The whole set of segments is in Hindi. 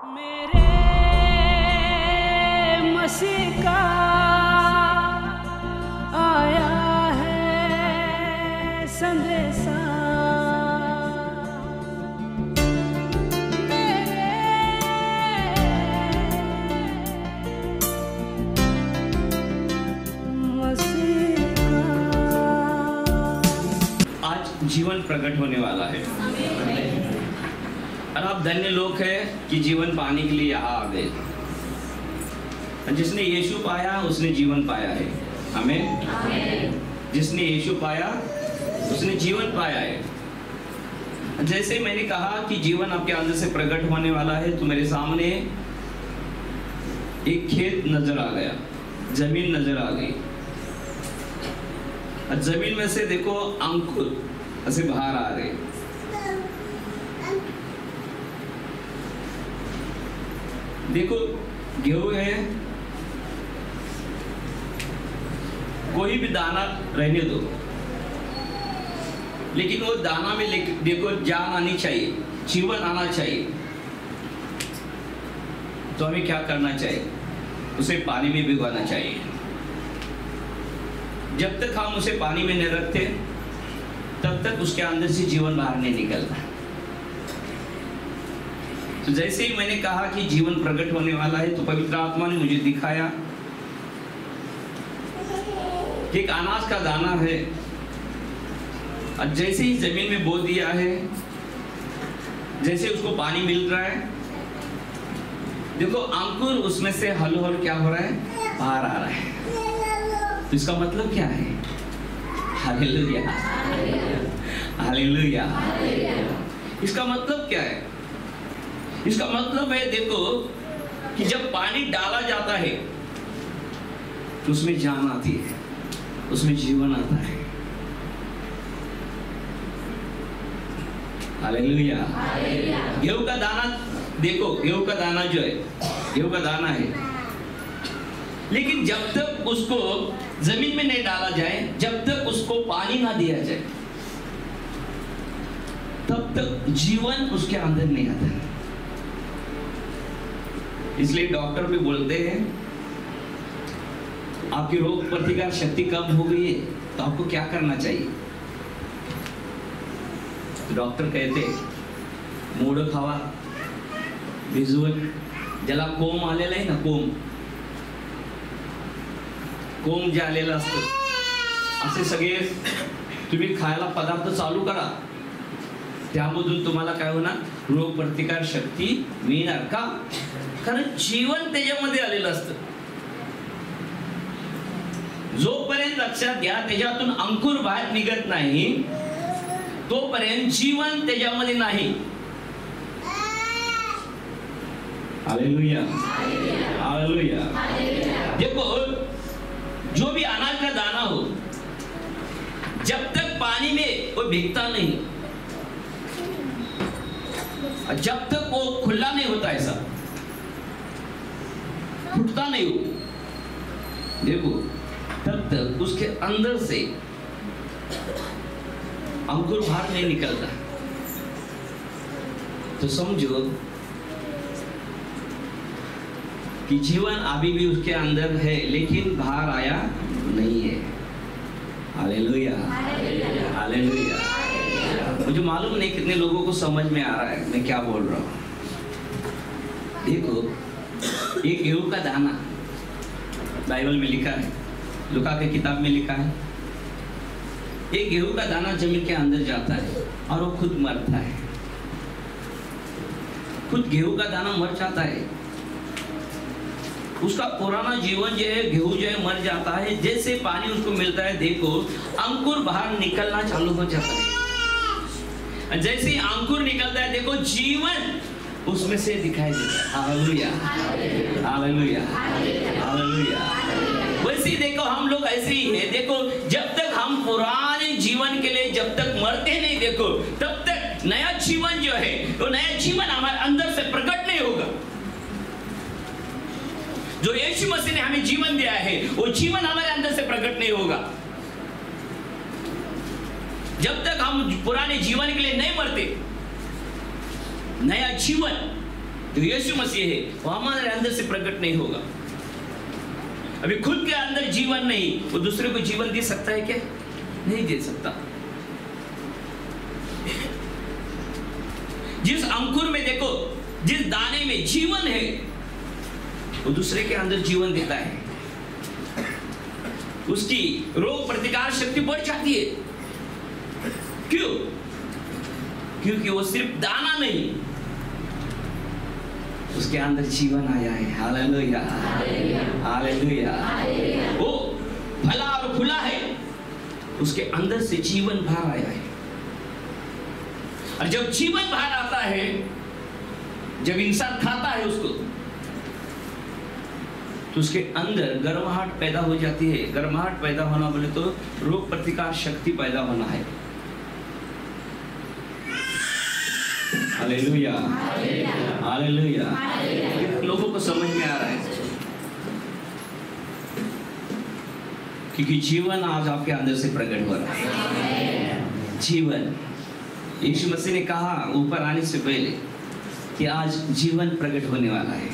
मेरे मसीह का आया है संदेशा, जीवन प्रकट होने वाला है और आप धन्य लोग हैं कि जीवन पाने के लिए यहाँ आ गए। जिसने यीशु पाया उसने जीवन पाया है। आमीन। जिसने यीशु पाया उसने जीवन पाया है। जैसे मैंने कहा कि जीवन आपके अंदर से प्रकट होने वाला है, तो मेरे सामने एक खेत नजर आ गया, जमीन नजर आ गई। जमीन में से देखो अंकुर ऐसे बाहर आ रहे। देखो गेहूं है, कोई भी दाना रहने दो, लेकिन वो दाना में देखो जान आनी चाहिए, जीवन आना चाहिए। तो हमें क्या करना चाहिए? उसे पानी में भिगोना चाहिए। जब तक हम उसे पानी में नहीं रखते तब तक उसके अंदर से जीवन बाहर नहीं निकलता। तो जैसे ही मैंने कहा कि जीवन प्रकट होने वाला है, तो पवित्र आत्मा ने मुझे दिखाया कि एक अनाज का दाना है, और जैसे ही जमीन में बो दिया है, जैसे उसको पानी मिल रहा है, देखो अंकुर उसमें से हलो हलो क्या हो रहा है, बाहर आ रहा है। तो इसका मतलब क्या है? Hallelujah, hallelujah. इसका मतलब क्या है? इसका मतलब है देखो कि जब पानी डाला जाता है तो उसमें जान आती है, उसमें जीवन आता है। हालेलुया। गेहूं का दाना देखो, गेहूं का दाना जो है, गेहूं का दाना है, लेकिन जब तक उसको जमीन में नहीं डाला जाए, जब तक उसको पानी ना दिया जाए, तब तक जीवन उसके अंदर नहीं आता। इसलिए डॉक्टर भी बोलते हैं आपकी रोग प्रतिकार शक्ति कम हो गई है, तो आपको क्या करना चाहिए? तो डॉक्टर कहते मोड़ खावा, भिजवत, ज्याला कोंब आलेला आहे ना, कोंब जे आलेलं असतं, असे सगळे तुम्ही खायला पदार्थ चालू करा, त्यामधून तुम्हाला काय होणार? रोग प्रतिकार शक्ती मिळणार का? कारण जीवन त्याच्यामध्ये आलेलं असतं। जोपर्यंत लक्षात घ्या त्याच्यातून अंकुर बाहेर निघत नाही, तोपर्यंत जीवन त्याच्यामध्ये नाही। Hallelujah, hallelujah. देखो जो भी अनाज का दाना हो, जब तक पानी में वो भीगता नहीं, जब तक वो खुला नहीं होता, ऐसा फूटता नहीं हो, देखो तब तक उसके अंदर से अंकुर बाहर नहीं निकलता। तो समझो कि जीवन अभी भी उसके अंदर है, लेकिन बाहर आया नहीं है। Hallelujah, hallelujah. मुझे मालूम नहीं कितने लोगों को समझ में आ रहा है मैं क्या बोल रहा हूँ। देखो एक गेहूं का दाना बाइबल में लिखा है, लूका की किताब में लिखा है, एक गेहूं का दाना जमीन के अंदर जाता है और वो खुद मरता है। खुद गेहूं का दाना मर जाता है, उसका पुराना जीवन जो है, गेहूं जो है मर जाता है। जैसे पानी उसको मिलता है, देखो अंकुर बाहर निकलना चालू हो जाता है। जैसे अंकुर निकलता है, देखो जीवन उसमें से दिखाई देता है। हालेलुया, हालेलुया, हालेलुया। वैसे देखो हम लोग ऐसे ही है। देखो जब तक हम पुराने जीवन के लिए जब तक मरते नहीं, देखो तब तक नया जीवन जो है, वो नया जीवन हमारे अंदर से प्रकट नहीं होगा। जो यीशु मसीह ने हमें जीवन दिया है, वो जीवन हमारे अंदर से प्रकट नहीं होगा। जब तक हम पुराने जीवन के लिए नहीं मरते, नया जीवन जो यीशु मसीह है वो हमारे अंदर से प्रकट नहीं होगा। अभी खुद के अंदर जीवन नहीं, वो दूसरे को जीवन दे सकता है क्या? नहीं दे सकता। जिस अंकुर में देखो, जिस दाने में जीवन है, वो दूसरे के अंदर जीवन देता है। उसकी रोग प्रतिकार शक्ति बढ़ जाती है। क्यों? क्योंकि वो सिर्फ दाना नहीं, उसके अंदर जीवन आया है। Hallelujah, hallelujah. वो फला और फूला है, उसके अंदर से जीवन बाहर आया है। और जब जीवन बाहर आता है, जब इंसान खाता है उसको, तो उसके अंदर गर्माहट पैदा हो जाती है। गर्माहट पैदा होना बोले तो रोग प्रतिकार शक्ति पैदा होना है। Hallelujah, hallelujah. लोगों को समझ में आ रहा है क्योंकि जीवन आज आपके अंदर से प्रकट हो रहा है। जीवन, यीशु मसीह ने कहा ऊपर आने से पहले कि आज जीवन प्रकट होने वाला है,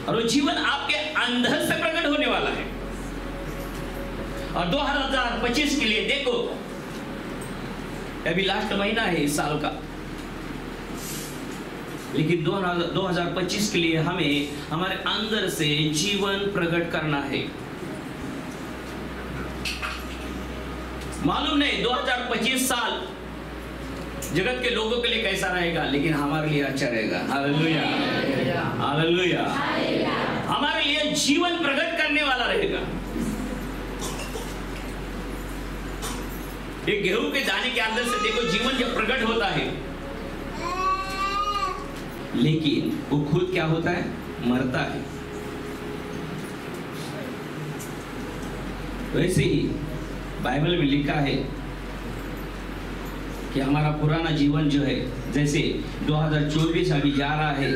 और वो जीवन आपके अंदर से प्रकट होने वाला है। और 2025 के लिए देखो, अभी लास्ट महीना है इस साल का, लेकिन 2025 के लिए हमें हमारे अंदर से जीवन प्रकट करना है। मालूम नहीं 2025 साल जगत के लोगों के लिए कैसा रहेगा, लेकिन हमारे लिए अच्छा रहेगा। Hallelujah, hallelujah. हमारे लिए जीवन प्रकट करने वाला रहेगा। एक गेहूं के दाने के अंदर से देखो जीवन जब प्रकट होता है, लेकिन वो खुद क्या होता है? मरता है। वैसे ही बाइबल में लिखा है कि हमारा पुराना जीवन जो है, जैसे 2024 अभी जा रहा है,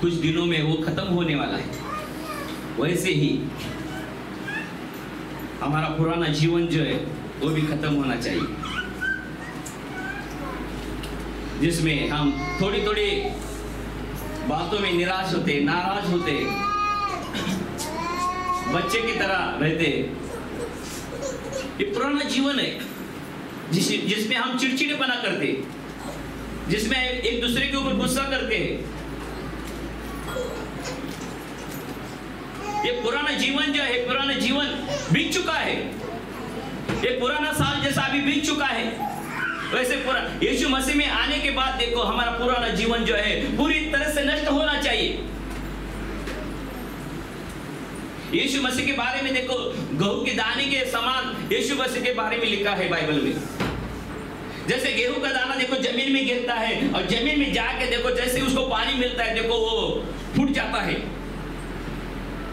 कुछ दिनों में वो खत्म होने वाला है, वैसे ही हमारा पुराना जीवन जो है वो भी खत्म होना चाहिए, जिसमें हम थोड़ी थोड़ी बातों में निराश होते, नाराज होते, बच्चे की तरह रहते। ये पुराना जीवन है जिसमें हम चिड़चिड़ेपना करते, जिसमें एक दूसरे के ऊपर गुस्सा करते हैं। ये पुराना जीवन जो है, पुराना जीवन बीत चुका है। ये पुराना साल जैसा अभी बीत चुका है, वैसे पूरा यीशु मसीह में आने के बाद देखो हमारा पुराना जीवन जो है पूरी तरह से नष्ट होना चाहिए। यीशु मसीह के बारे में देखो, गेहूं के दाने के समान यीशु मसीह के बारे में लिखा है बाइबल में। जैसे गेहूं का दाना देखो जमीन में गिरता है, और जमीन में जाके देखो जैसे उसको पानी मिलता है, देखो वो फूट जाता है,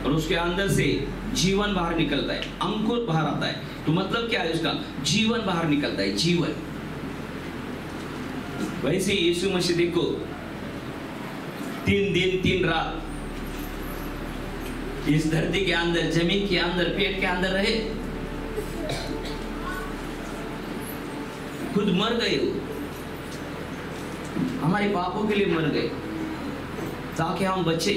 और उसके अंदर से जीवन बाहर निकलता है, अंकुर बाहर आता है। तो मतलब क्या है उसका? जीवन बाहर निकलता है, जीवन। वैसे यीशु मसीह देखो 3 दिन 3 रात इस धरती के अंदर, जमीन के अंदर, पेट के अंदर रहे, खुद मर गए। हमारे पापों के लिए मर गए ताकि हम बचे,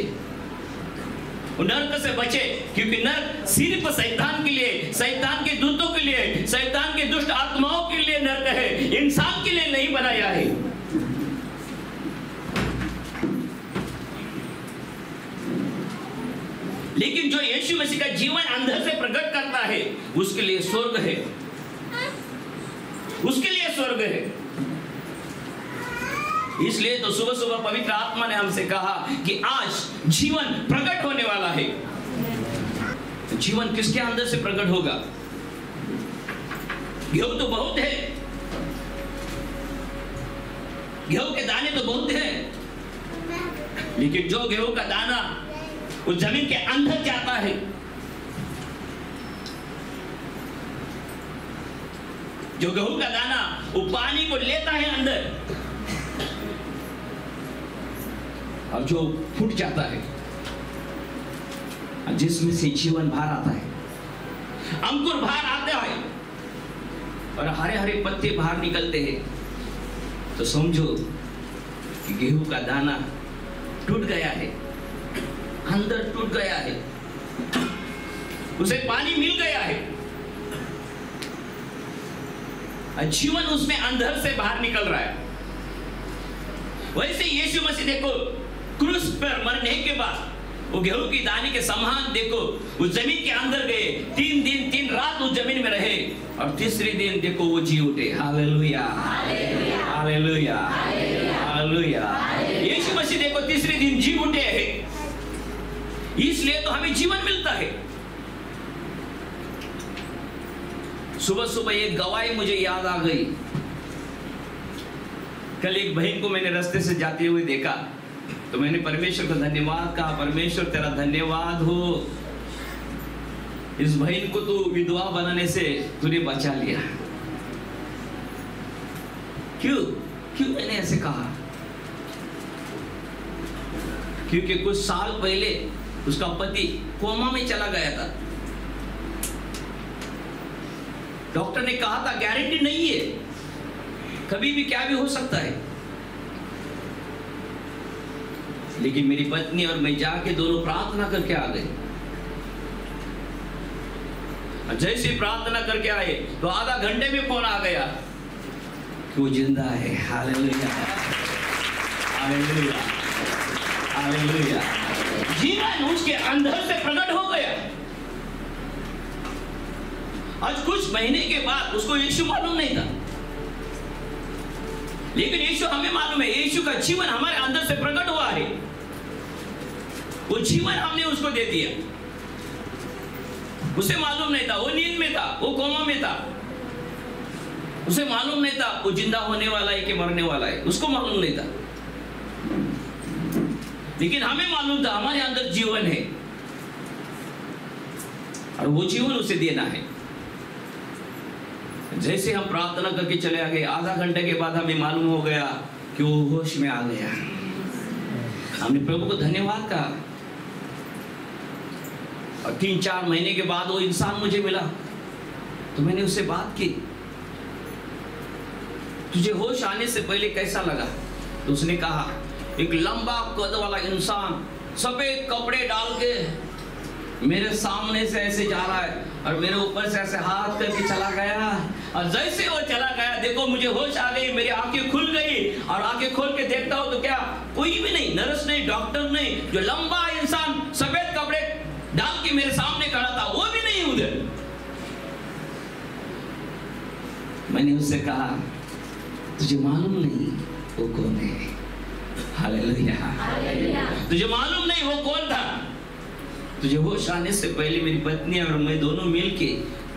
नर्क से बचे। क्योंकि नर्क सिर्फ शैतान के लिए, शैतान के दूतों के लिए, शैतान के दुष्ट आत्माओं के लिए नर्क है, इंसान के लिए नहीं बनाया है। लेकिन जो यीशु मसीह का जीवन अंदर से प्रकट करता है, उसके लिए स्वर्ग है, उसके लिए स्वर्ग है। इसलिए तो सुबह सुबह पवित्र आत्मा ने हमसे कहा कि आज जीवन प्रकट होने वाला है। जीवन किसके अंदर से प्रकट होगा? गेहूं तो बहुत है, गेहूं के दाने तो बहुत है, लेकिन जो गेहूं का दाना वो जमीन के अंदर जाता है, जो गेहूं का दाना वो पानी को लेता है अंदर, और जो फूट जाता है, जिसमें से जीवन बाहर आता है, अंकुर बाहर आता है, और हरे हरे पत्ते बाहर निकलते हैं, तो समझो कि गेहूं का दाना टूट गया है, अंदर टूट गया है, उसे पानी मिल गया है, जीवन उसमें अंदर से बाहर निकल रहा है। वैसे यीशु मसीह देखो क्रूस पर मरने के बाद वो गेहूं की दाने के समान देखो वो जमीन के अंदर गए, 3 दिन 3 रात उस जमीन में रहे और तीसरे दिन देखो वो जी उठे। हालेलुया, हालेलुया, हालेलुया। यीशु मसीह देखो तीसरे दिन जी उठे हैं, इसलिए तो हमें जीवन मिलता है। सुबह सुबह एक गवाही मुझे याद आ गई। कल एक बहन को मैंने रास्ते से जाते हुए देखा तो मैंने परमेश्वर को धन्यवाद कहा, परमेश्वर तेरा धन्यवाद हो, इस बहन को तू विधवा बनाने से तूने बचा लिया। क्यों मैंने ऐसे कहा? क्योंकि कुछ साल पहले उसका पति कोमा में चला गया था। डॉक्टर ने कहा था गारंटी नहीं है, कभी भी क्या भी हो सकता है। लेकिन मेरी पत्नी और मैं जाके दोनों प्रार्थना करके आ गए। जैसे प्रार्थना करके आए तो आधा घंटे में फोन आ गया कि वो जिंदा है। हालेलुया, हालेलुया, हालेलुया। जीवन उसके अंदर से प्रकट हो गया। आज कुछ महीने के बाद उसको यीशु मालूम नहीं था, लेकिन यीशु हमें मालूम है। यीशु का जीवन हमारे अंदर से प्रकट हुआ है। वो जीवन हमने उसको दे दिया। उसे मालूम नहीं था, वो नींद में था, वो कोमा में था, उसे मालूम नहीं था वो जिंदा होने वाला है कि मरने वाला है, उसको मालूम नहीं था। लेकिन हमें मालूम था हमारे अंदर जीवन है और वो जीवन उसे देना है। जैसे हम प्रार्थना करके चले आ गए, आधा घंटे के बाद हमें मालूम हो गया कि वो होश में आ गया। हमने प्रभु को धन्यवाद कहा और 3-4 महीने के बाद वो इंसान मुझे मिला तो मैंने उससे बात की, तुझे होश आने से पहले कैसा लगा? तो उसने कहा एक लंबा कद वाला इंसान सफेद कपड़े डाल के मेरे सामने से ऐसे जा रहा है और मेरे ऊपर से ऐसे हाथ करके चला गया और जैसे वो चला गया देखो मुझे होश आ गई, मेरी आंखें खुल गई और आंखें खोल के देखता हूं तो क्या कोई भी नहीं, नर्स नहीं, डॉक्टर नहीं, जो लंबा इंसान सफेद कपड़े डाल के मेरे सामने खड़ा था वो भी नहीं उधर। मैंने उससे कहा तुझे मालूम नहीं वो कौन है? हालेलुया। तुझे मालूम नहीं वो कौन था? तुझे होश आने से पहले मेरी पत्नी और मैं दोनों मिलके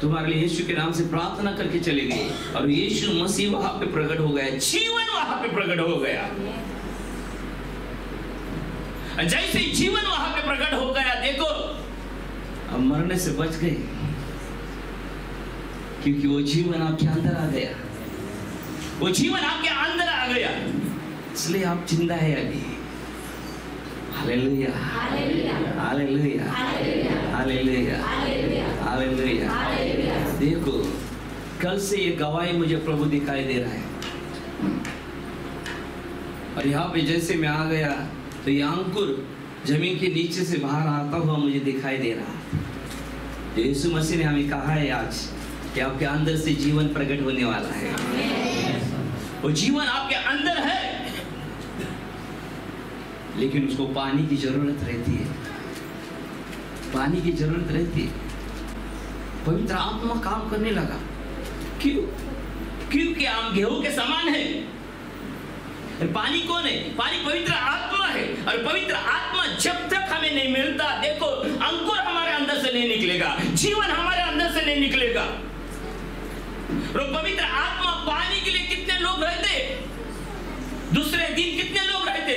तुम्हारे लिए यीशु के नाम से प्रार्थना करके चले गए और यीशु मसीह वहां पे प्रकट हो गया, जीवन वहां पे प्रकट हो गया। जैसे जीवन वहां पे प्रकट हो गया देखो अब मरने से बच गए, क्योंकि वो जीवन आपके अंदर आ गया, वो जीवन आपके अंदर आ गया, इसलिए आप जिंदा है अभी। हालेलुया, हालेलुया, हालेलुया, हालेलुया, हालेलुया। देखो कल से ये गवाही मुझे प्रभु दिखाई दे रहा है और यहाँ पे जैसे मैं आ गया तो ये अंकुर जमीन के नीचे से बाहर आता हुआ मुझे दिखाई दे रहा है। तो यीशु मसीह ने हमें कहा है आज कि आपके अंदर से जीवन प्रकट होने वाला है। वो जीवन आपके अंदर है लेकिन उसको पानी की जरूरत रहती है, पानी की जरूरत रहती है। पवित्र आत्मा काम करने लगा। क्यों? क्योंकि हम गेहूं के समान है। पानी कौन है? पानी पवित्र आत्मा है और पवित्र आत्मा जब तक हमें नहीं मिलता देखो अंकुर हमारे अंदर से नहीं निकलेगा, जीवन हमारे अंदर से नहीं निकलेगा। और पवित्र आत्मा पानी के लिए कितने लोग रहते, दूसरे दिन कितने लोग रहते,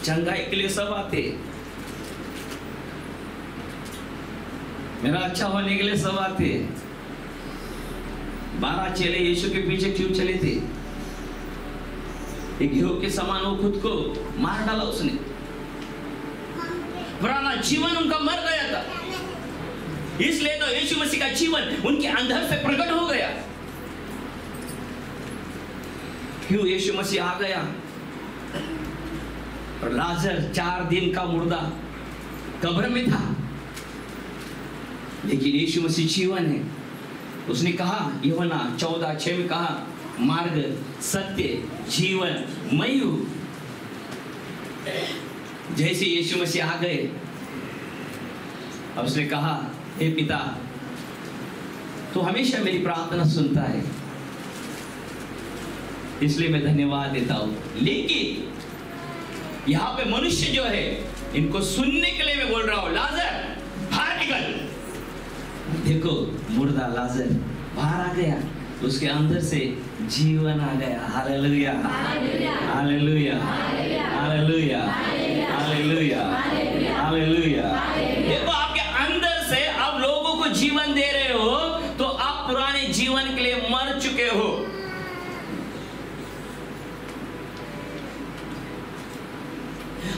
चंगाई के लिए सब आते, मेरा अच्छा होने के लिए सब आते। 12 चेले यीशु के पीछे क्यों चले थे? एक गेहूं के समान वो खुद को मार डाला उसने, पुराना जीवन उनका मर गया था, इसलिए तो यीशु मसीह का जीवन उनके अंदर से प्रकट हो गया। क्यों? यीशु मसीह आ गया और लाजर 4 दिन का मुर्दा कब्र में था, लेकिन यीशु मसीह जीवन है। उसने कहा, यूहन्ना 14:6 में कहा, मार्ग, सत्य, जीवन मैं हूं। जैसे यीशु मसीह आ गए, अब उसने कहा, हे पिता, तू हमेशा मेरी प्रार्थना सुनता है, इसलिए मैं धन्यवाद देता हूं। लेकिन यहां पे मनुष्य जो है, इनको सुनने के लिए मैं बोल रहा हूं, लाजर बाहर निकल। देखो, मुर्दा लाजर बाहर आ गया, उसके अंदर से जीवन आ गया। हालेलुया, हालेलुया, हालेलुया, हालेलुया, हालेलुया। देखो, आपके अंदर से आप लोगों को जीवन दे रहे हो, तो आप पुराने जीवन के लिए मर चुके हो।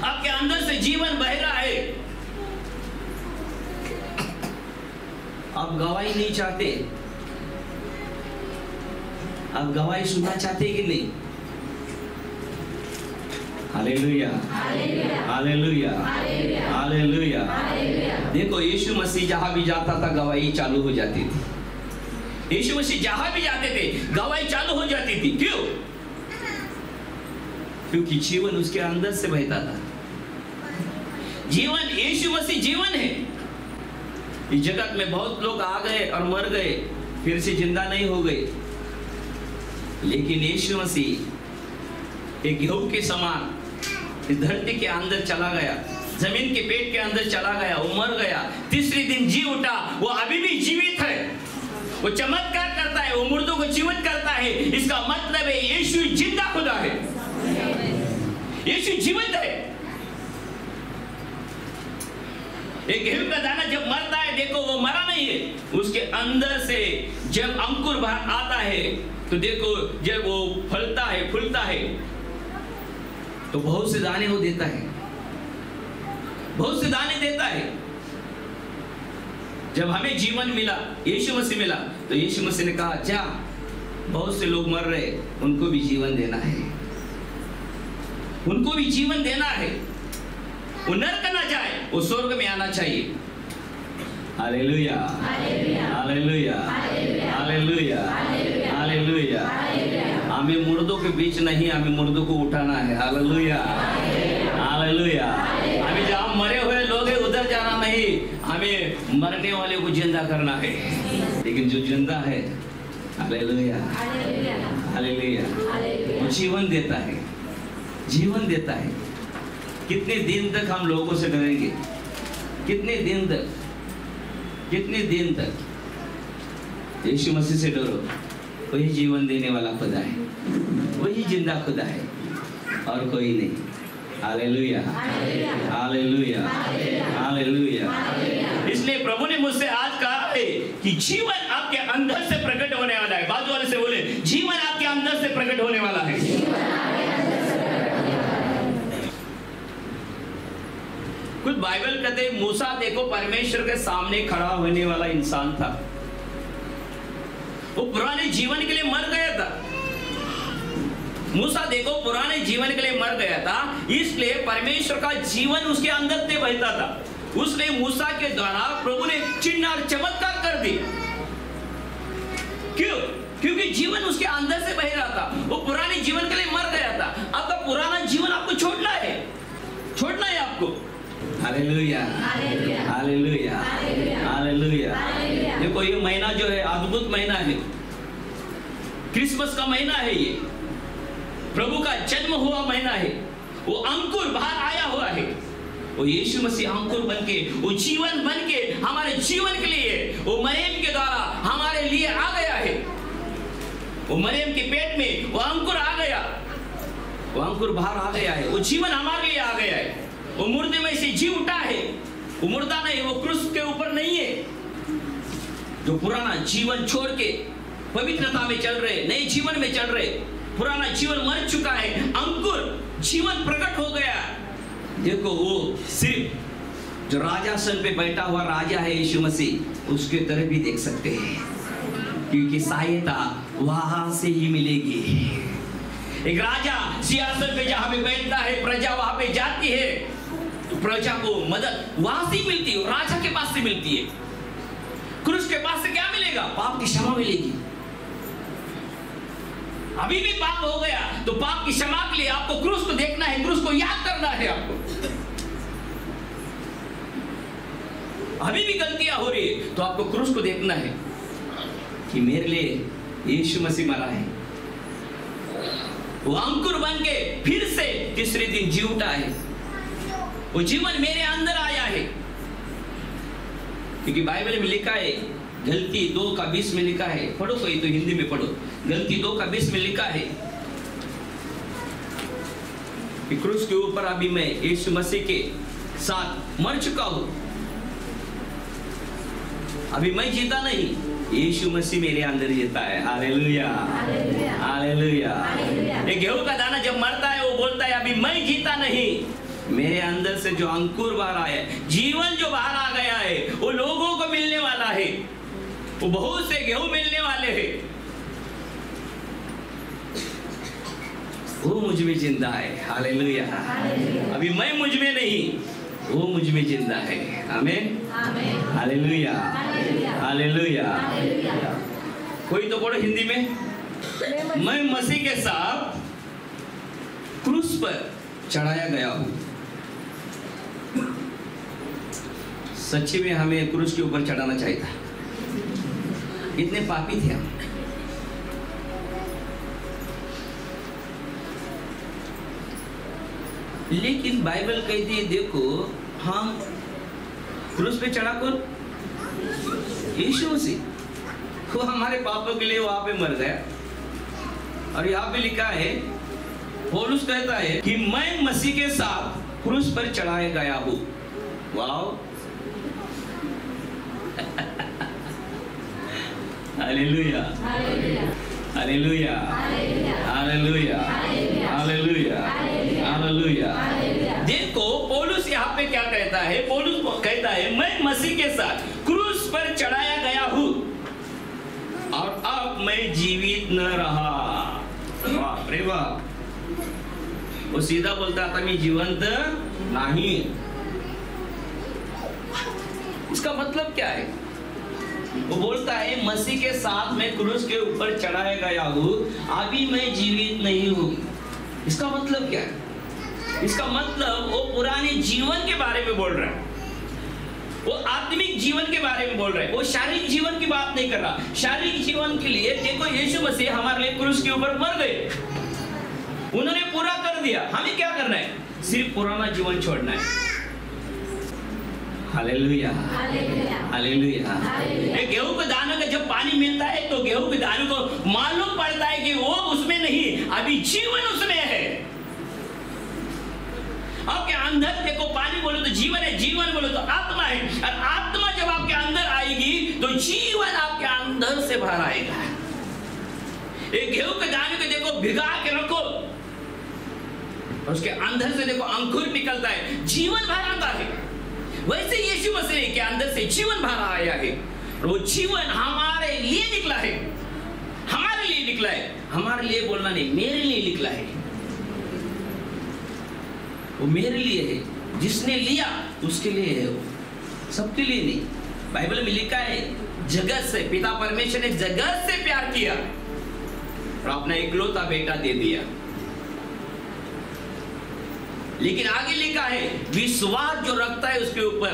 आपके अंदर से जीवन बह रहा है। आप गवाही नहीं चाहते, आप गवाही सुनना चाहते कि नहीं? हालेलुया, हालेलुया, हालेलुया। देखो, यीशु मसीह जहां भी जाता था गवाही चालू हो जाती थी। यीशु मसीह जहां भी जाते थे गवाही चालू हो जाती थी। क्यों? क्योंकि जीवन उसके अंदर से बहता था। जीवन, यीशु मसीह जीवन है। इस जगत में बहुत लोग आ गए और मर गए, फिर से जिंदा नहीं हो गए, लेकिन यीशु मसीह एक गेहूं के समान इस धरती के अंदर चला गया, जमीन के पेट के अंदर चला गया, वो मर गया, तीसरे दिन जी उठा। वो अभी भी जीवित है, वो चमत्कार करता है, वो मुर्दों को जीवित करता है। इसका मतलब है यीशु जिंदा खुदा है, यीशु जीवित है। एक गेहूं का दाना जब मरता है, देखो वो मरा नहीं है, उसके अंदर से जब अंकुर बाहर आता है, तो देखो जब वो फलता है, फूलता है, तो बहुत से दाने वो देता है, बहुत से दाने देता है। जब हमें जीवन मिला, यीशु मसीह मिला, तो यीशु मसीह ने कहा, जा, बहुत से लोग मर रहे, उनको भी जीवन देना है, उनको भी जीवन देना है। वो नरक ना जाए, वो स्वर्ग में आना चाहिए। हालेलुया, हालेलुया, हालेलुया, हालेलुया। हमें मुर्दों के बीच नहीं, हमें मुर्दों को उठाना है। Hallelujah, hallelujah. हमें जहाँ मरे हुए लोग हैं उधर जाना नहीं, हमें मरने वाले को जिंदा करना है। लेकिन जो जिंदा है, हालेलुया, हालेलुया, वो जीवन देता है, जीवन देता है। कितने दिन तक हम लोगों से डरेंगे? कितने दिन तक, कितने दिन तक? यीशु मसीह से डरो, वही जीवन देने वाला खुदा है, वही जिंदा खुदा है, और कोई नहीं। हालेलुया, हालेलुया, हालेलुया। इसलिए प्रभु ने मुझसे आज कहा है कि जीवन आपके अंदर से प्रकट होने वाला है। बाजू वाले से बोले, जीवन आपके अंदर से प्रकट होने वाला है। कुछ बाइबल कहते मूसा देखो परमेश्वर के सामने खड़ा होने वाला इंसान था, वो पुराने जीवन के लिए मर गया था। मूसा देखो पुराने जीवन के लिए मर गया था, इसलिए परमेश्वर का जीवन उसके अंदर से बहता था। उसने मूसा के द्वारा प्रभु ने चिन्ह और चमत्कार कर दी। क्यों? क्योंकि जीवन उसके अंदर से बह रहा था, वो पुराने जीवन के लिए मर गया था। आपका पुराना जीवन आपको छोड़ना है, छोड़ना है आपको। हालेलुया, हालेलुया, हालेलुया। देखो ये महीना जो है अद्भुत महीना है, क्रिसमस का महीना है, ये प्रभु का जन्म हुआ महीना है। वो अंकुर बाहर आया हुआ है, वो यीशु मसीह अंकुर बनके, वो जीवन बनके हमारे जीवन के लिए, वो मरियम के द्वारा हमारे लिए आ गया है। वो मरियम के पेट में वो अंकुर आ गया, वो अंकुर बाहर आ गया है, वो जीवन हमारे लिए आ गया है। वो मुर्दे में से जी उठा है, वो मुर्दा नहीं, वो क्रूस के ऊपर नहीं है। जो पुराना जीवन छोड़ के पवित्रता में चल रहे, नए जीवन में चल रहे, पुराना जीवन मर चुका है, अंकुर जीवन प्रकट हो गया। देखो वो सिर्फ जो राजासन पे बैठा हुआ राजा है यीशु मसीह, उसके तरफ भी देख सकते हैं, क्योंकि सहायता वहां से ही मिलेगी। एक राजा सियासत पे जहां पे बैठता है, प्रजा वहां पे जाती है, तो प्रजा को मदद वहां से मिलती है, राजा के पास से मिलती है। क्रूस के पास से क्या मिलेगा? पाप की क्षमा मिलेगी। अभी भी पाप हो गया तो पाप की क्षमा के लिए आपको क्रूस को देखना है, क्रूस को याद करना है। आपको अभी भी गलतियां हो रही है तो आपको क्रूस को देखना है कि मेरे लिए यीशु मसीह मरा है। वो अंकुर बन के फिर से तीसरे दिन जी उठा है, वो जीवन मेरे अंदर आया है। क्योंकि बाइबल में लिखा है, गलती 2:20 में लिखा है, पढ़ो कोई तो हिंदी में पढ़ो। गलती 2:20 में लिखा है कि क्रूस के ऊपर अभी मैं यीशु मसीह के साथ मर चुका हूं। अभी मैं जीता नहीं, यीशु मसीह मेरे अंदर जीता है। Hallelujah, hallelujah. एक गेहूं का दाना जब मरता है वो बोलता है अभी मैं जीता नहीं, मेरे अंदर से जो अंकुर बाहर आया है, जीवन जो बाहर आ गया है, वो लोगों को मिलने वाला है। वो बहुत से गेहूं मिलने वाले हैं। वो मुझ में जिंदा है। हालेलुया। अभी मैं मुझ में नहीं, वो मुझ में जिंदा है। आमीन, हालेलुया, हालेलुया। कोई तो पढ़ो हिंदी में, मैं मसीह के साथ क्रूस पर चढ़ाया गया हूं। सच्ची में हमें क्रूस के ऊपर चढ़ाना चाहिए था, इतने पापी थे हम। लेकिन बाइबल कहती है देखो, हम क्रूस पे चढ़ा कौन? यीशु मसीह। वो हमारे पापों के लिए वहां पे मर गया। और यहाँ पे लिखा है, पौलुस कहता है कि मैं मसीह के साथ क्रूस पर चढ़ाया गया हूं। वाओ, हालेलुया, हालेलुया, हालेलुया, हालेलुया, हालेलुया। देखो पौलुस यहाँ पे क्या कहता है? पौलुस कहता है मैं मसीह के साथ क्रूस पर चढ़ाया गया हूं और अब मैं जीवित न रहा। बाप रे बाप, वो सीधा बोलता था मैं जीवंत नहीं। इसका मतलब क्या है? वो बोलता है मसीह के साथ मैं क्रूस के ऊपर चढ़ाया गया हूं, अभी मैं जीवित नहीं हूं। इसका मतलब क्या है? इसका मतलब वो पुराने जीवन के बारे में बोल रहा है, वो आत्मिक जीवन के बारे में बोल रहा है। वो शारीरिक जीवन की बात नहीं कर रहा। शारीरिक जीवन के लिए देखो यीशु मसीह हमारे लिए क्रूस के ऊपर मर गए, उन्होंने पूरा कर दिया। हमें क्या करना है? सिर्फ पुराना जीवन छोड़ना है। Hallelujah, hallelujah. एक गेहूं के दाने का जब पानी मिलता है तो गेहूं के दाने को मालूम पड़ता है कि वो उसमें नहीं, अभी जीवन उसमें है। आपके अंदर देखो, पानी बोलो तो जीवन है, जीवन बोलो तो आत्मा है, और आत्मा जब आपके अंदर आएगी तो जीवन आपके अंदर से बाहर आएगा। एक गेहूं के दाने को देखो भिगा के रखो, उसके अंदर से देखो अंकुर निकलता है, जीवन बाहर आता है। वैसे यीशु मसीह के अंदर से जीवन बाहर आया है, और वो जीवन हमारे लिए निकला है। हमारे लिए निकला है, हमारे लिए बोलना नहीं, मेरे लिए निकला है। वो मेरे लिए है, जिसने लिया उसके लिए है, वो सबके लिए नहीं। बाइबल में लिखा है जगत से, पिता परमेश्वर ने जगत से प्यार किया और अपना इकलौता बेटा दे दिया। लेकिन आगे लिखा है विश्वास जो रखता है उसके ऊपर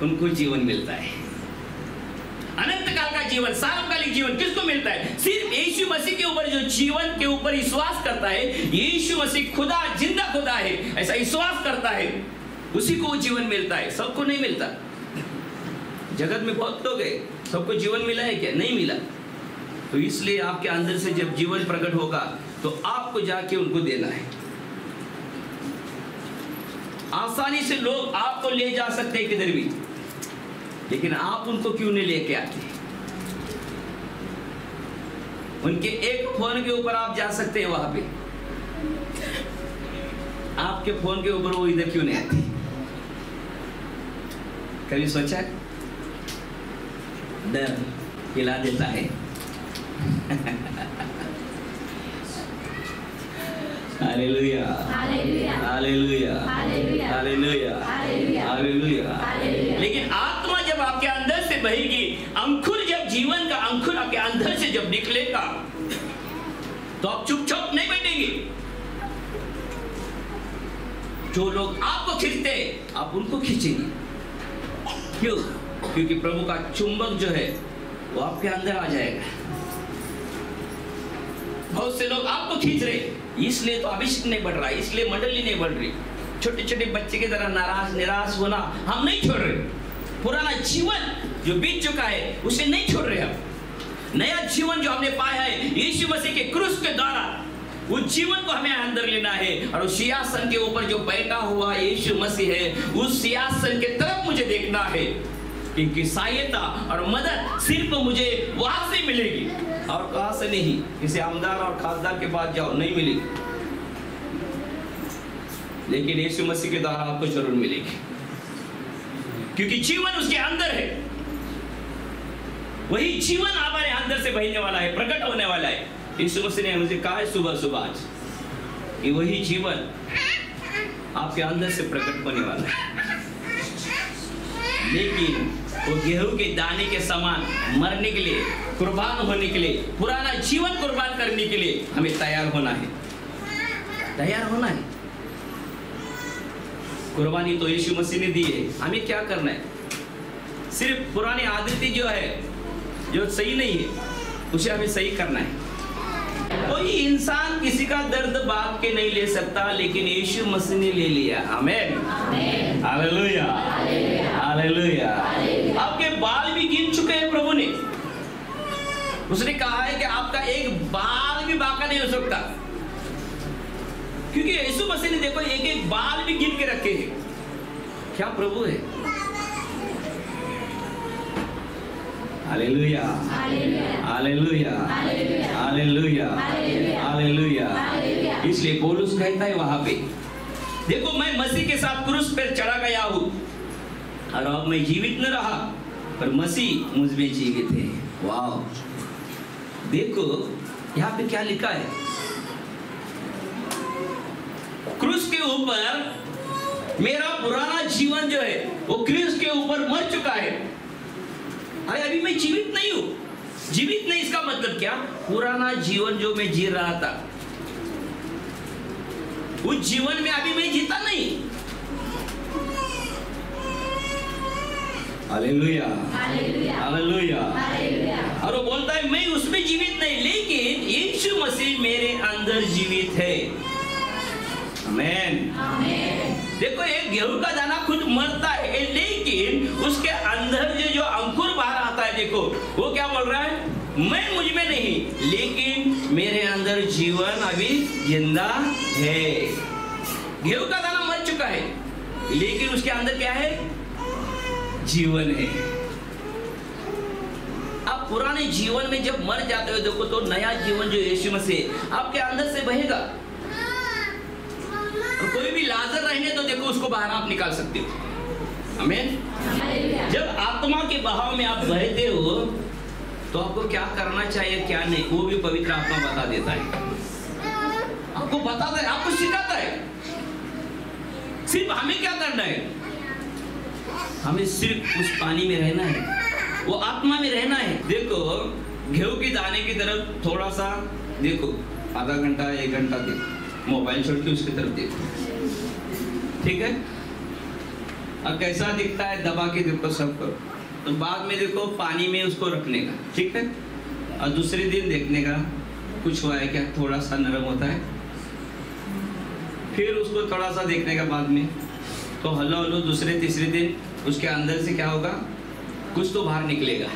उनको जीवन मिलता है। अनंत काल का जीवन, सार्वकालिक जीवन किसको मिलता है? सिर्फ यीशु मसीह के ऊपर जो जीवन के ऊपर विश्वास करता है, यीशु मसीह खुदा, जिंदा खुदा है, ऐसा विश्वास करता है, उसी को जीवन मिलता है। सबको नहीं मिलता। जगत में बहुत लोग हैं, सबको जीवन मिला है क्या? नहीं मिला। तो इसलिए आपके अंदर से जब जीवन प्रकट होगा तो आपको जाके उनको देना है। आसानी से लोग आपको ले जा सकते हैं किधर भी, लेकिन आप उनको क्यों नहीं लेके आते? उनके एक फोन के ऊपर आप जा सकते हैं वहां पे, आपके फोन के ऊपर वो इधर क्यों नहीं आती? कभी सोचा? डर हिला देता है। हालेलुया, हालेलुया, हालेलुया, हालेलुया, हालेलुया, हालेलुया, हालेलुया। हालेलुया। लेकिन आत्मा जब आपके अंदर से बहेगी, अंकुर जब जीवन का अंकुर आपके अंदर से जब निकलेगा, तो आप चुपचाप नहीं बैठेंगे। जो लोग आपको खींचते आप उनको खींचेंगे। क्यों? क्योंकि प्रभु का चुंबक जो है वो आपके अंदर आ जाएगा। बहुत से लोग आपको खींच रहे, इसलिए तो अभिषेक नहीं बढ़ रहा, इसलिए मंडली नहीं बढ़ रही। छोटे छोटे बच्चे की तरह नाराज निराश होना हम नहीं छोड़ रहे। पुराना जीवन जो बीत चुका है उसे नहीं छोड़ रहे हम। नया जीवन जो हमने पाया है यीशु मसीह के क्रूस के द्वारा, उस जीवन को हमें अंदर लेना है। और उस सिंहासन के ऊपर जो बैठा हुआ यीशु मसीह है, उस सिंहासन के तरफ मुझे देखना है, क्योंकि सहायता और मदद सिर्फ मुझे वहां से मिलेगी और कहां से नहीं। किसी आमदार और खासदार के पास जाओ, नहीं मिलेगी, लेकिन यीशु मसीह के द्वारा आपको जरूर मिलेगी, क्योंकि जीवन उसके अंदर है। वही जीवन हमारे अंदर से बहने वाला है, प्रकट होने वाला है। यीशु मसीह ने मुझे कहा है सुबह सुबह आज कि वही जीवन आपके अंदर से प्रकट होने वाला है। लेकिन वो गेहूं के दाने के समान मरने के लिए, कुर्बान होने के लिए, पुराना जीवन कुर्बान करने के लिए हमें तैयार होना है। तैयार होना है। कुर्बानी तो यीशु मसीह ने दी है, हमें क्या करना है? सिर्फ पुरानी आदतें जो है, जो सही नहीं है, उसे हमें सही करना है। कोई इंसान किसी का दर्द बांट के नहीं ले सकता, लेकिन यीशु मसीह ने ले लिया। आमीन, हालेलुया, हालेलुया। आपके बाल भी गिन चुके हैं प्रभु ने। उसने कहा है कि आपका एक बाल भी बाका नहीं हो सकता, क्योंकि यीशु मसीह ने देखो एक एक बाल भी गिन के रखे हैं। क्या प्रभु है? हालेलुया, हालेलुया, हालेलुया, हालेलुया। इसलिए पौलुस कहता है वहां पे, देखो मैं मसीह के साथ क्रूस पर चढ़ा गया हूं और अब मैं जीवित न रहा, पर मसीह मुझ में जीवित है। वाह! देखो यहाँ पे क्या लिखा है, क्रूस के ऊपर मेरा पुराना जीवन जो है वो क्रूस के ऊपर मर चुका है। अरे अभी मैं जीवित नहीं हूं। जीवित नहीं इसका मतलब क्या? पुराना जीवन जो मैं जी रहा था, उस जीवन में अभी मैं जीता नहीं। Hallelujah, hallelujah. और वो बोलता है मैं उसमें जीवित नहीं, लेकिन यीशु मसीह मेरे अंदर जीवित है। आमीन। देखो एक गेहूं का दाना खुद मरता है, लेकिन उसके अंदर जो अंकुर बाहर आता है, देखो वो क्या बोल रहा है? मैं मुझ में नहीं, लेकिन मेरे अंदर जीवन अभी जिंदा है। गेहूं का दाना मर चुका है, लेकिन उसके अंदर क्या है? जीवन है। आप पुराने जीवन में जब मर जाते हो, देखो तो नया जीवन जो यीशु मसीह आपके अंदर से बहेगा। और कोई भी लाजर रहने तो देखो उसको बाहर आप निकाल सकते हो। आमीन। जब आत्मा के बहाव में आप बहते हो तो आपको क्या करना चाहिए क्या नहीं, वो भी पवित्र आत्मा बता देता है। आपको बताता है, आपको सिखाता है। सिर्फ हमें क्या करना है? हमें सिर्फ उस पानी में रहना है, वो आत्मा में रहना है। देखो गेहूं के दाने की तरफ थोड़ा सा देखो, आधा घंटा 1 घंटा देखो, मोबाइल छोड़ के उसकी तरफ देखो, ठीक है? अब कैसा दिखता है दबा के देखो सबको, तो बाद में देखो पानी में उसको रखने का, ठीक है? और दूसरे दिन देखने का कुछ हुआ है क्या, थोड़ा सा नरम होता है, फिर उसको थोड़ा सा देखने का बाद में, तो हल्लो हल्लो दूसरे तीसरे दिन उसके अंदर से क्या होगा, कुछ तो बाहर निकलेगा,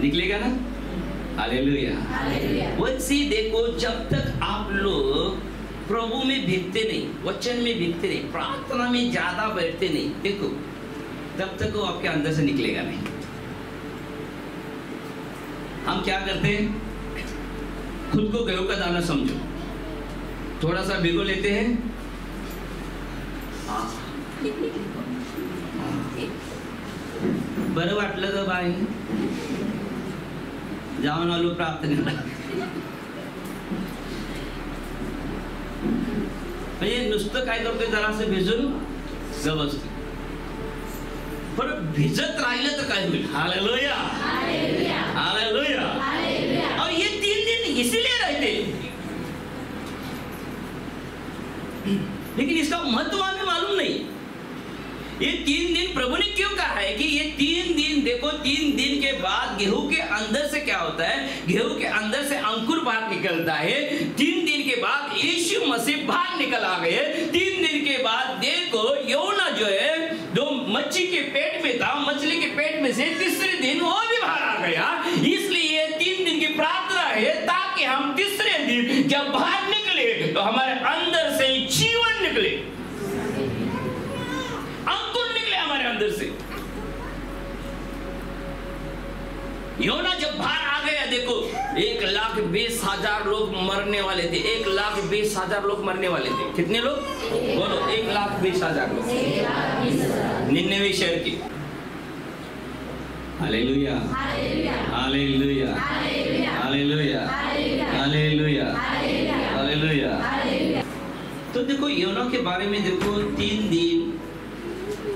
निकलेगा ना। हालेलुया। वैसे देखो जब तक आप लोग प्रभु में भीगते नहीं, वचन में भीगते नहीं, प्रार्थना में ज्यादा बैठते नहीं, देखो तब तक वो आपके अंदर से निकलेगा नहीं। हम क्या करते हैं? खुद को गेहूं का दाना समझो, थोड़ा सा भिगो लेते हैं, बरं वाटलं तर बाई जाऊन आलो प्रार्थनेला, म्हणजे नुसतं काय करतोय जरासं भिजून गबसतो. पण भिजत राहिलं तर काय होईल? Hallelujah hallelujah. और ये 3 दिन इसीलिए रहते, लेकिन इसका महत्व हमें मालूम नहीं. ये 3 दिन प्रभु ने क्यों कहा है कि ये 3 दिन, देखो 3 दिन के बाद गेहूं के अंदर से क्या होता है? गेहूं के अंदर से अंकुर बाहर निकलता है. 3 दिन के बाद यीशु मसीह बाहर निकल आ गए. 3 दिन के बाद देखो योना जो है, जो मच्छी के पेट में था, मछली के पेट में से तीसरे दिन वो भी बाहर आ गया. इसलिए 3 दिन की प्रार्थना है ताकि हम तीसरे दिन जब बाहर निकले तो हमारे अंदर से जीवन निकले, अंकुर निकले हमारे अंदर से. योना जब बाहर आ गया, देखो 1,20,000 लोग मरने वाले थे. 1,20,000 लोग मरने वाले थे. कितने लोग? बोलो. 1,20,000 लोग. 99 शहर की. हालेलुया हालेलुया हालेलुया हालेलुया हालेलुया. तो देखो योना के बारे में देखो, 3 दिन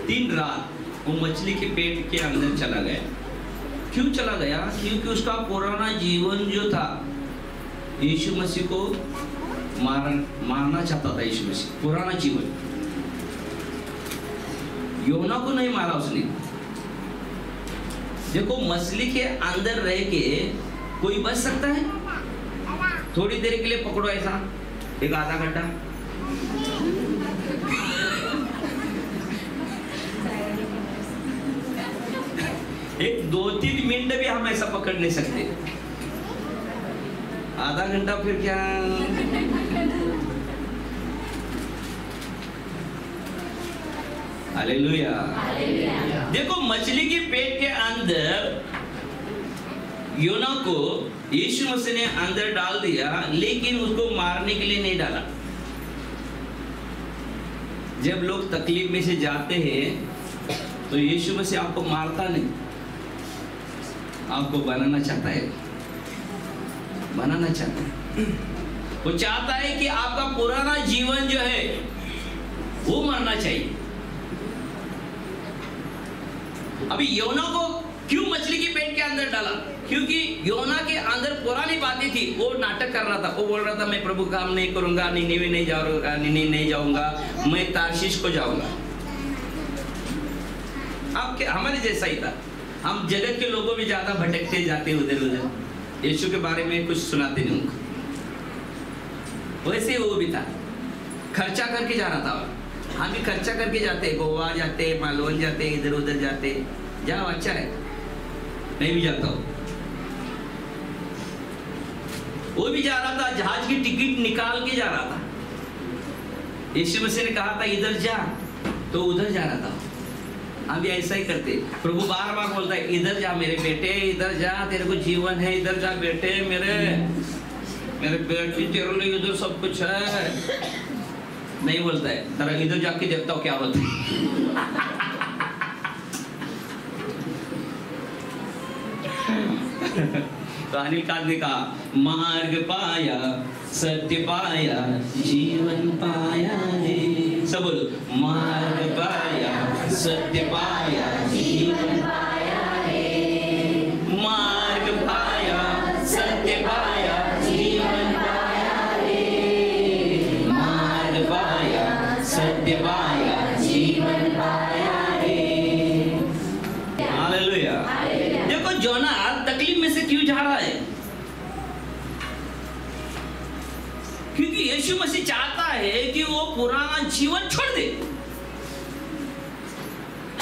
3 रात वो मछली के पेट के अंदर चला गया. क्यों चला गया? क्योंकि उसका पुराना जीवन जो था, यीशु मसीह को मारना चाहता था. यीशु मसीह पुराना जीवन, योना को नहीं मारा उसने. देखो मछली के अंदर रह के कोई बच सकता है? थोड़ी देर के लिए पकड़ो ऐसा, एक आधा घंटा. एक 2-3 मिनट भी हम ऐसा पकड़ नहीं सकते. आधा घंटा फिर क्या? हालेलुया. देखो मछली के पेट के अंदर योना को यीशु मसीह ने अंदर डाल दिया, लेकिन उसको मारने के लिए नहीं डाला. जब लोग तकलीफ में से जाते हैं तो यीशु मसीह आपको मारता नहीं, आपको बनाना चाहता है. बनाना चाहता है. वो चाहता है कि आपका पुराना जीवन जो है वो मरना चाहिए. अभी योना को क्यों मछली के पेट के अंदर डाला? क्योंकि योना के अंदर पुरानी बातें थी. वो नाटक कर रहा था. वो बोल रहा था मैं प्रभु काम नहीं करूंगा, निनिवे नहीं जाऊंगा, नहीं जाऊंगा, मैं तार्शीश को जाऊंगा. आपके हमारे जैसा ही था. हम जगत के लोगों में ज्यादा भटकते जाते उधर उधर, यीशु के बारे में कुछ सुनाते नहीं उनको. वैसे वो भी था, खर्चा करके जा रहा था. हम भी खर्चा करके जाते, गोवा जाते, मालवन जाते, इधर उधर जाते. जाओ, अच्छा है. मैं भी जाता हूँ. वो भी जा रहा था, जहाज की टिकट निकाल के जा रहा था. यीशु मसीह ने कहा था इधर जा, तो उधर जा रहा था. हम भी ऐसा ही करते. प्रभु बार बार बोलता है इधर जा मेरे बेटे, इधर जा, तेरे को जीवन है, इधर जा बेटे मेरे बेटे, तेरे लिए इधर सब कुछ है. नहीं बोलता है तेरा इधर जाके देखता हूँ क्या होता है. तो अनिल कांत ने कहा मार्ग पाया, सत्य पाया, जीवन पाया रे. सब बोलो मार्ग पाया, सत्य पाया, जीवन पाया रे. मार्ग पाया, सत्य पाया, जीवन पाया रे. मार्ग पाया, सत्य पाया, जीवन पाया रे. हालेलुया. देखो जोना तकलीफ में से क्यों जा रहा है? क्योंकि यीशु मसीह चाहता है कि वो पुराना जीवन छोड़ दे.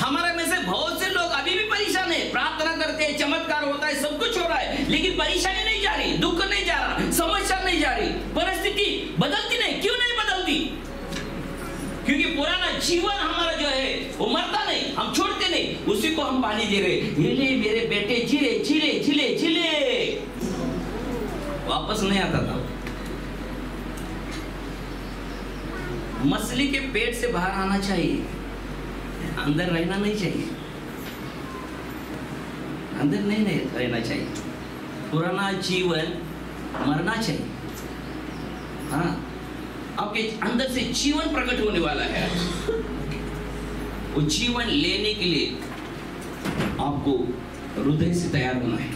हमारे में से बहुत से लोग अभी भी परेशान है. प्रार्थना करते हैं, चमत्कार होता है, सब कुछ हो रहा है, लेकिन परेशानी नहीं जा रही, दुख नहीं जा रहा, समस्या नहीं जा रही, परिस्थिति बदलती नहीं. क्यों नहीं बदलती? क्योंकि पुराना जीवन हमारा जो है वो मरता नहीं, हम छोड़ते नहीं, उसी को हम पानी दे रहे. ये ले मेरे बेटे, जिले जिले जिले जिले. वापस नहीं आता था. मछली के पेट से बाहर आना चाहिए, अंदर रहना नहीं चाहिए. अंदर नहीं रहना चाहिए. पुराना जीवन मरना चाहिए. हाँ, आपके अंदर से जीवन प्रकट होने वाला है। वो जीवन लेने के लिए आपको हृदय से तैयार होना है,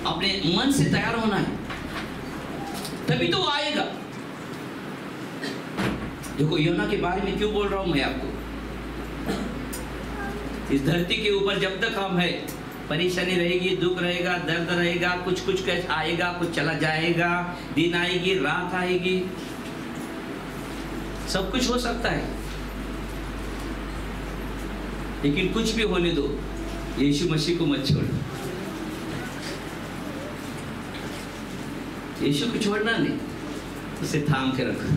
अपने मन से तैयार होना है, तभी तो वो आएगा। देखो योना के बारे में क्यों बोल रहा हूं मैं आपको। इस धरती के ऊपर जब तक हम है, परेशानी रहेगी, दुख रहेगा, दर्द रहेगा, कुछ आएगा, कुछ चला जाएगा, दिन आएगी, रात आएगी, सब कुछ हो सकता है, लेकिन कुछ भी होने दो, यीशु मसीह को मत छोड़ो। यीशु को छोड़ना नहीं, उसे थाम के रखो,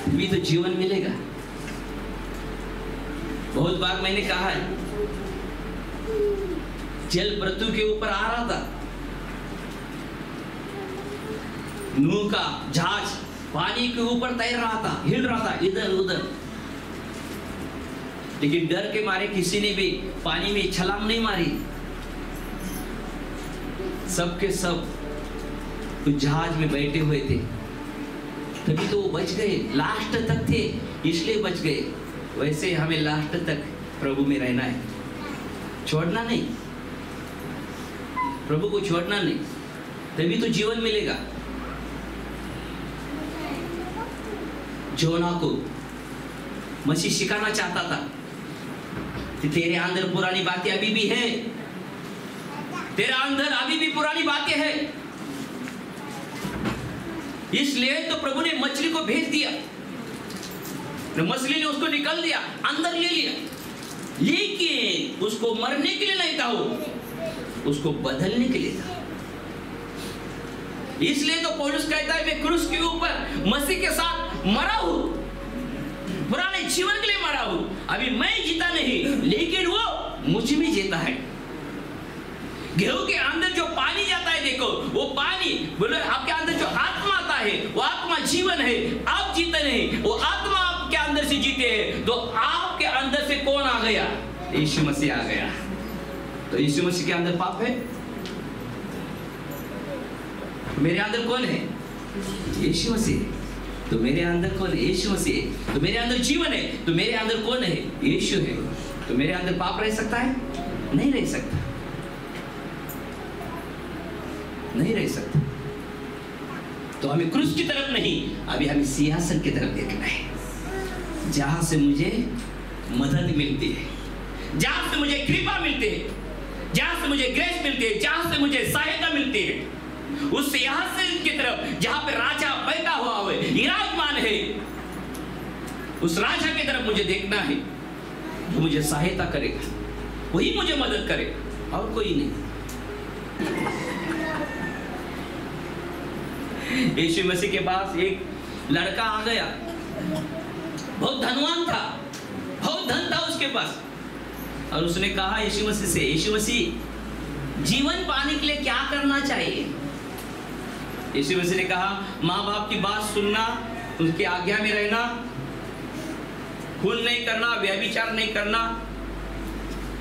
तभी तो जीवन मिलेगा। बहुत बार मैंने कहा है, जल पृथ्वी के ऊपर आ रहा था, नूह का जहाज पानी के ऊपर तैर रहा था, हिल रहा था इधर उधर, लेकिन डर के मारे किसी ने भी पानी में छलांग नहीं मारी। सबके सब कुछ जहाज में बैठे हुए थे, तभी तो वो बच गए, लास्ट तक थे इसलिए बच गए। वैसे हमें लास्ट तक प्रभु में रहना है, छोड़ना नहीं, प्रभु को छोड़ना नहीं, तभी तो जीवन मिलेगा। जोना को मसीह सिखाना चाहता था कि तेरे अंदर पुरानी बातें अभी भी है, तेरे अंदर अभी भी पुरानी बातें हैं। इसलिए तो प्रभु ने मछली को भेज दिया, मछली ने उसको निकल दिया, अंदर ले लिया, लेकिन उसको मरने के लिए नहीं था, वो उसको बदलने के लिए था। इसलिए तो पौलुस कहता है मैं क्रूस के ऊपर मसीह के साथ मरा हूं, पुराने जीवन के लिए मरा हूं, अभी मैं जीता नहीं लेकिन वो मुझ में जीता है। गेहूं के अंदर जो पानी जाता है, देखो वो पानी बोले आपके अंदर जो आत्मा आता है, वो आत्मा जीवन है। आप जीते नहीं, वो आत्मा आपके अंदर से जीते हैं, तो आपके अंदर से कौन आ गया? यीशु मसीह आ गया। तो यीशु मसीह के अंदर पाप है? मेरे अंदर कौन है? यीशु मसीह। तो मेरे अंदर कौन है? यीशु मसीह। तो मेरे अंदर जीवन है, तो मेरे अंदर कौन है? यीशु है। तो मेरे अंदर पाप रह सकता है? नहीं रह सकता, नहीं रह सकता। तो हमें क्रूस की तरफ नहीं, अभी हमें सिंहासन की तरफ देखना है, जहां से मुझे मदद मिलती है, जहां से मुझे कृपा मिलती है, जहां से मुझे ग्रेस मिलती है, जहां से मुझे सहायता मिलती है, उस सिंहासन की तरफ जहां पे राजा बैठा हुआ है, विराजमान है, उस राजा की तरफ मुझे देखना है, जो मुझे सहायता करेगा, वही मुझे मदद करेगा, और कोई नहीं। यीशु मसीह के पास एक लड़का आ गया, बहुत धनवान था, बहुत धन था उसके पास, और उसने कहा यीशु मसीह से, यीशु मसीह जीवन पाने के लिए क्या करना चाहिए? यीशु मसीह ने कहा माँ बाप की बात सुनना, उनकी आज्ञा में रहना, खून नहीं करना, व्यभिचार नहीं करना।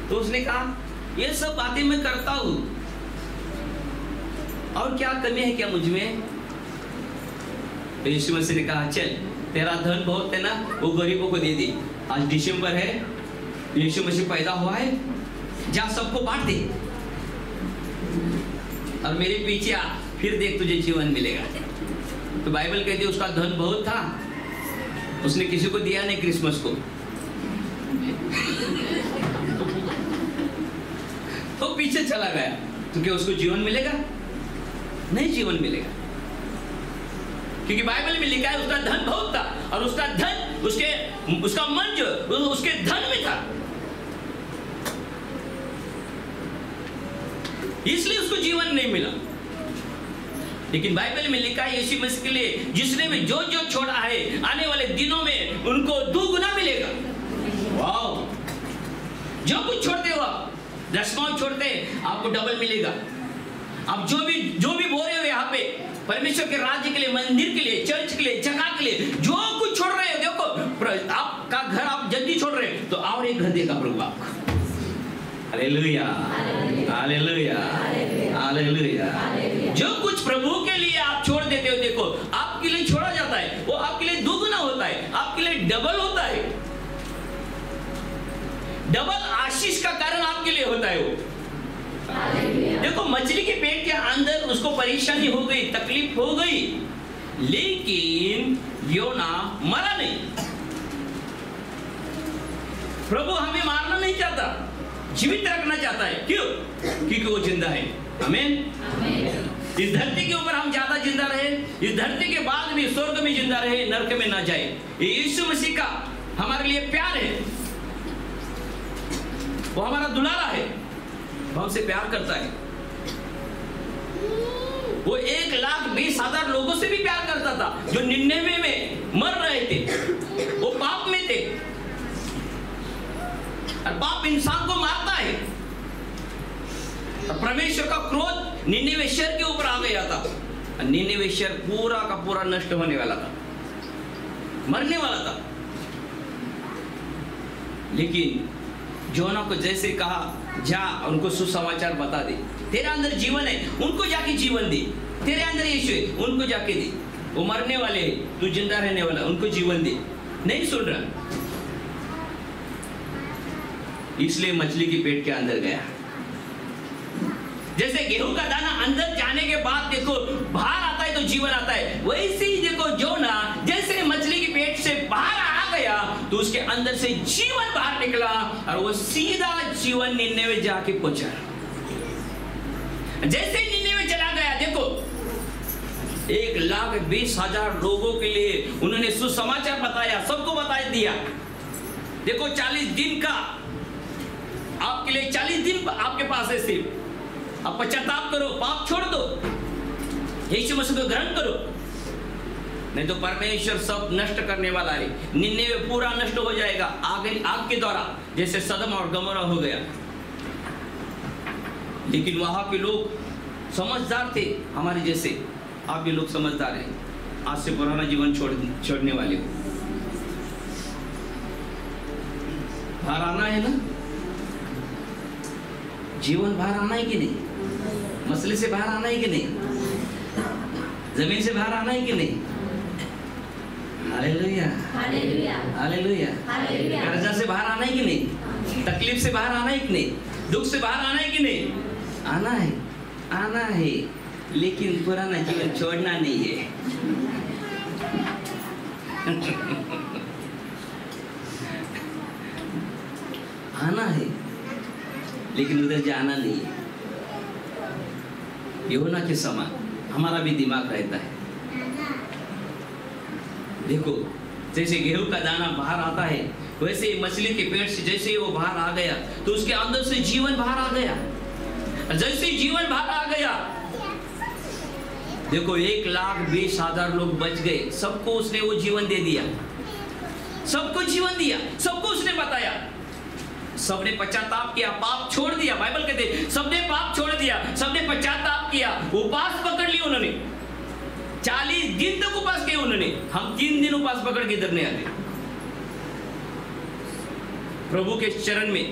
तो उसने कहा ये सब बातें मैं करता हूं, और क्या कमी है क्या मुझ में? तो यीशु मसीह ने कहा चल, तेरा धन बहुत है ना, वो गरीबों को दे दे, आज दिसंबर है, यीशु मसीह पैदा हुआ है, जा सबको बांट दे, और मेरे पीछे आ, फिर देख तुझे जीवन मिलेगा। तो बाइबल कहती है उसका धन बहुत था, उसने किसी को दिया नहीं क्रिसमस को, तो पीछे चला गया। तो क्या उसको जीवन मिलेगा? नहीं जीवन मिलेगा, क्योंकि बाइबल में लिखा है उसका धन बहुत था, और उसका धन उसका मन जो उसके धन में था, इसलिए उसको जीवन नहीं मिला। लेकिन बाइबल में लिखा है यीशु मसीह के लिए जिसने भी जो जो छोड़ा है, आने वाले दिनों में उनको 2 गुना मिलेगा। वाओ! जो कुछ छोड़ते हो आप, 10वां छोड़ते आपको डबल मिलेगा। आप जो भी बोल रहे हो यहाँ पे परमेश्वर के राज्य के लिए, मंदिर के लिए, चर्च के लिए, जगह के लिए, जो कुछ छोड़ रहे हो, देखो आपका घर आप जल्दी छोड़ रहे हो, तो और एक घर देगा प्रभु आपको। हालेलुया, हालेलुया, हालेलुया। जो कुछ प्रभु के लिए आप छोड़ देते हो, देखो आपके लिए छोड़ा जाता है, वो आपके लिए डबल होता है, डबल आशीष का कारण आपके लिए होता है वो। देखो मछली के पेट के अंदर उसको परेशानी हो गई, तकलीफ हो गई, लेकिन योना मरा नहीं। प्रभु हमें मारना नहीं चाहता, जीवित रखना चाहता है। क्यों? क्योंकि वो जिंदा है। आमीन। इस धरती के ऊपर हम ज्यादा जिंदा रहे, इस धरती के बाद भी स्वर्ग में जिंदा रहे, नरक में ना जाए। ये यीशु मसीह का हमारे लिए प्यार है, वो हमारा दुलारा है, वो हमसे प्यार करता है। वो 1,20,000 लोगों से भी प्यार करता था जो 99 में मर रहे थे, वो पाप में थे। और पाप इंसान को मारता है। और परमेश्वर का क्रोध निन्नवे शहर के ऊपर आ गया था। निन्नवे शहर पूरा का पूरा नष्ट होने वाला था, मरने वाला था। लेकिन जोना को जैसे कहा, जा उनको सुसमाचार बता दे, तेरे अंदर जीवन है, उनको जाके जीवन दे। तेरे अंदर यीशु है, उनको जाके दे। वो मरने वाले हैं, तू जिंदा रहने वाला, उनको जीवन दे। नहीं सुन रहा, इसलिए मछली के पेट के अंदर गया। जैसे गेहूं का दाना अंदर जाने के बाद देखो बाहर आता है तो जीवन आता है, वैसे ही देखो जोना जैसे मछली के पेट से बाहर आ गया तो उसके अंदर से जीवन बाहर निकला और वो सीधा जीवन निन्नवे जाके पहुंचा। जैसे निन्नवे चला गया, देखो 1,20,000 लोगों के लिए उन्होंने सुसमाचार बताया, सबको बता दिया। देखो 40 दिन का आपके लिए, 40 दिन आपके पास है सिर्फ। अब पश्चाताप करो, पाप छोड़ दो, यीशु मसीह को ग्रहण करो, नहीं तो परमेश्वर सब नष्ट करने वाला है। निन्नवे पूरा नष्ट हो जाएगा आग के द्वारा, जैसे सदम और गमोरा हो गया। लेकिन वहां के लोग समझदार थे, हमारे जैसे आप भी लोग समझदार हैं। आज से पुराना जीवन छोड़ने वाले हो, बाहर आना है ना, जीवन बाहर आना है कि नहीं, मसले से बाहर आना है कि नहीं, जमीन से बाहर आना है कि नहीं। हालेलुया, हालेलुया, हालेलुया। कर्जा से बाहर आना है कि नहीं, तकलीफ से बाहर आना है कि नहीं, दुख से बाहर आना है कि नहीं, आना है, आना है। लेकिन पुराना जीवन छोड़ना नहीं है। आना है लेकिन उधर जाना नहीं है। यूहन्ना के समान हमारा भी दिमाग रहता है। देखो जैसे गेहूं का दाना बाहर आता है, वैसे मछली के पेट से जैसे वो बाहर आ गया तो उसके अंदर से जीवन बाहर आ गया। जैसे जीवन बाहर आ गया, देखो 1,20,000 लोग बच गए। सबको उसने वो जीवन दे दिया, सबको जीवन दिया, सबको उसने बताया। सबने पश्चाताप किया, पाप छोड़ दिया। बाइबल कहते सबने पाप छोड़ दिया, सबने पश्चाताप किया, उपवास पकड़ लिया उन्होंने। 40 दिन तक उपवास किए उन्होंने। हम 3 दिन उपवास पकड़ के इधर नहीं आते। प्रभु के चरण में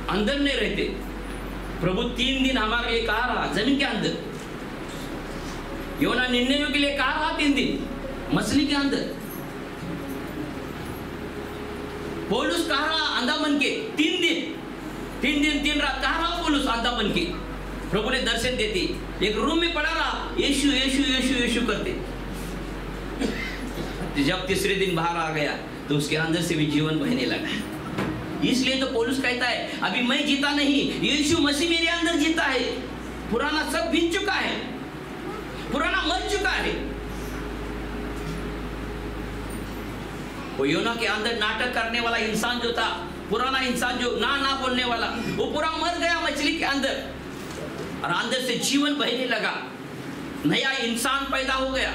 अंदर नहीं रहते। प्रभु 3 दिन हमारे लिए कहा रहा जमीन के अंदर। योना 99 के लिए कहा रहा 3 दिन मछली के अंदर। पौलुस कहा रहा अंधा बन के 3 दिन 3 रात कहा रहा पौलुस अंधा बन के। प्रभु ने दर्शन देती, एक रूम में पड़ा रहा, यीशु यीशु यीशु यीशु करते। जब तीसरे दिन बाहर आ गया तो उसके अंदर से भी जीवन बहने लगा। इसलिए तो पौलुस कहता है अभी मैं जीता नहीं, यीशु मसीह मेरे अंदर जीता है। पुराना सब बीत चुका है, पुराना मर चुका है। वो योना के अंदर नाटक करने वाला इंसान जो था, पुराना इंसान जो ना बोलने वाला, वो पूरा मर गया मछली के अंदर और अंदर से जीवन बहने लगा। नया इंसान पैदा हो गया।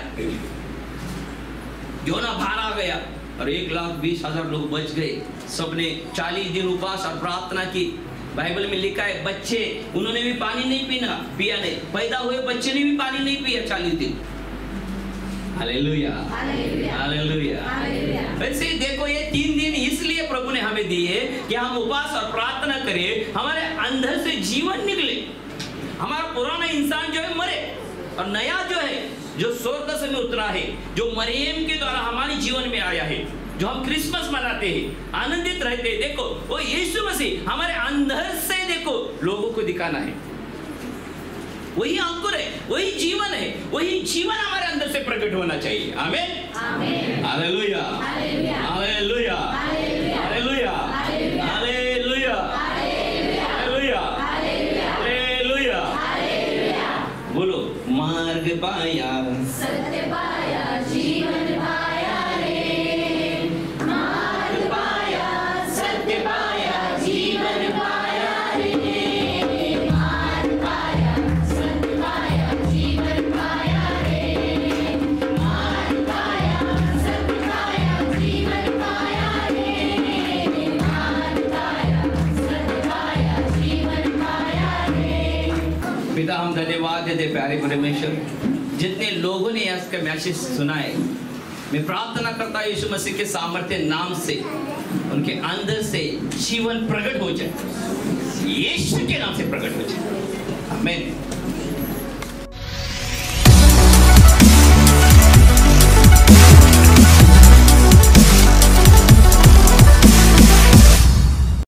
योना बाहर आ गया और 1,20,000 लोग बच गए। सबने 40 दिन उपवास और प्रार्थना की। बाइबल में लिखा है बच्चे उन्होंने भी पानी नहीं पिया नहीं, पैदा हुए बच्चे ने भी पानी नहीं पिया 40 दिन। Hallelujah, hallelujah. वैसे देखो ये 3 दिन इसलिए प्रभु ने हमें दिए कि हम उपवास और प्रार्थना करें, हमारे अंदर से जीवन निकले, हमारा पुराना इंसान जो है मरे और नया जो है जो स्वर्ग से में उतरा है, जो मरियम के द्वारा हमारे जीवन में आया है, जो हम क्रिसमस मनाते हैं, आनंदित रहते हैं। देखो वो यीशु मसीह हमारे अंदर से देखो लोगों को दिखाना है। वही अंकुर है, वही जीवन है, वही जीवन हमारे अंदर से प्रकट होना चाहिए। आमीन, आमीन, हालेलुया, हालेलुया, हालेलुया, हालेलुया, हालेलुया, हालेलुया, हालेलुया, हालेलुया। बोलो, मार्ग पाया, सत्य पाया, जीवन पाया रे। मार्ग पाया, सत्य पाया, जीवन पाया रे। मार्ग पाया, सत्य पाया, जीवन पाया रे। मार्ग पाया, सत्य पाया, जीवन पाया रे। मार्ग पाया, सत्य पाया, जीवन पाया रे। पिता हम धन्यवाद देते प्यारे परमेश्वर, जितने लोगों ने इसका मैसेज सुना है, मैं प्रार्थना करता हूं यीशु मसीह के सामर्थ्य नाम से उनके अंदर से जीवन प्रकट हो जाए, यीशु के नाम से प्रकट हो जाए। आमीन।